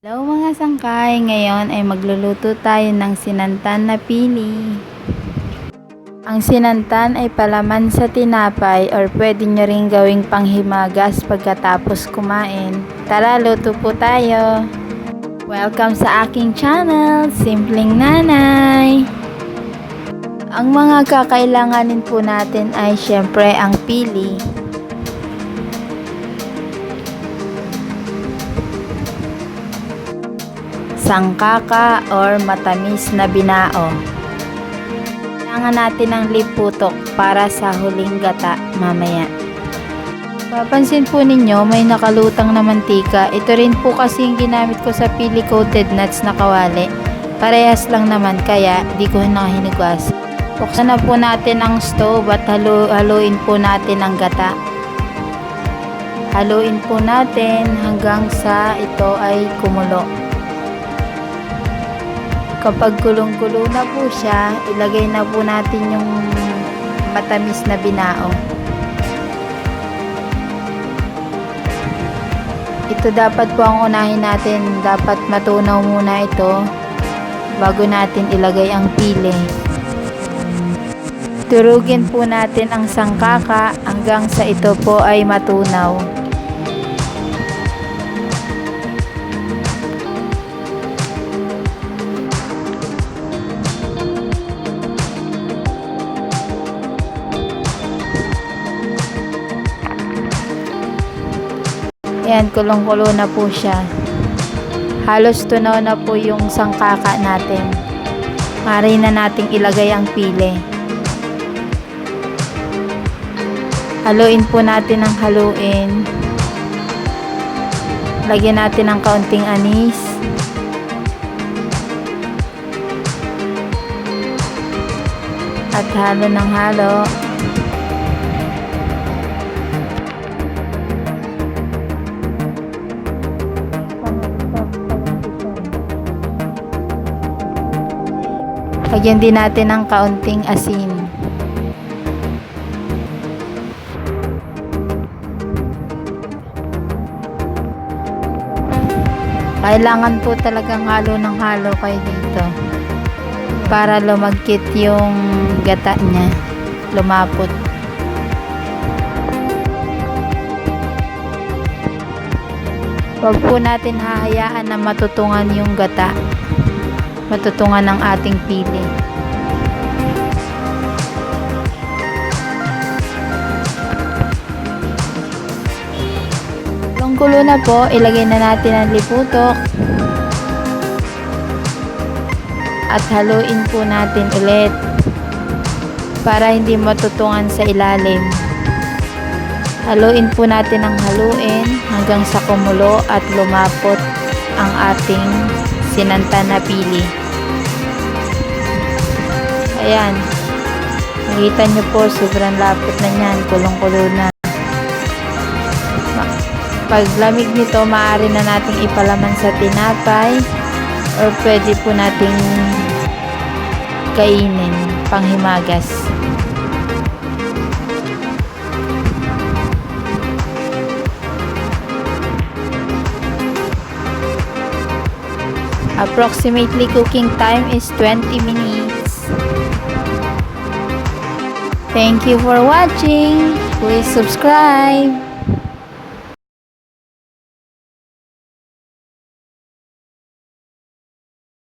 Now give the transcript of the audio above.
Hello mga sangkay, ngayon ay magluluto tayo ng sinantan na pili. Ang sinantan ay palaman sa tinapay or pwede nyo rin gawing panghimagas pagkatapos kumain. Tara, luto po tayo! Welcome sa aking channel, Simpleng Nanay! Ang mga kakailanganin po natin ay syempre ang pili. Sangkaka or matamis na binao. Kailangan natin ng liputok para sa huling gata mamaya. Papansin po ninyo may nakalutang na mantika. Ito rin po kasi yung ginamit ko sa pili coated nuts na kawali. Parehas lang naman kaya di ko hinahinigas. Buksan na po natin ang stove at haluin po natin ang gata. Haluin po natin hanggang sa ito ay kumulo. Kapag gulong-gulo na po siya, ilagay na po natin yung matamis na binao. Ito dapat po ang unahin natin. Dapat matunaw muna ito bago natin ilagay ang pili. Durugin po natin ang sangkaka hanggang sa ito po ay matunaw. Ayan, kulong-kulo na po siya. Halos tunaw na po yung sangkaka natin. Maaari na nating ilagay ang pili. Haluin po natin ang haluin. Lagyan natin ng kaunting anis. At halo ng halo. Lagyan din natin ng kaunting asin. Kailangan po talagang halo ng halo kayo dito para lumagkit yung gata niya, lumapot. Huwag po natin hahayaan na matutungan yung gata, matutungan ng ating pili. Kulong-kulo na po, ilagay na natin ang liputok at haluin po natin ulit para hindi matutungan sa ilalim. Haluin po natin ang haluin hanggang sa kumulo at lumapot ang ating sinantan na pili. Ayan, nakita nyo po sobrang lapot na yan, kulong-kulo na. Pag lamig nito, maaari na nating ipalaman sa tinapay or pwede po nating kainin panghimagas. Approximately cooking time is 20 minutes. Thank you for watching. Please subscribe.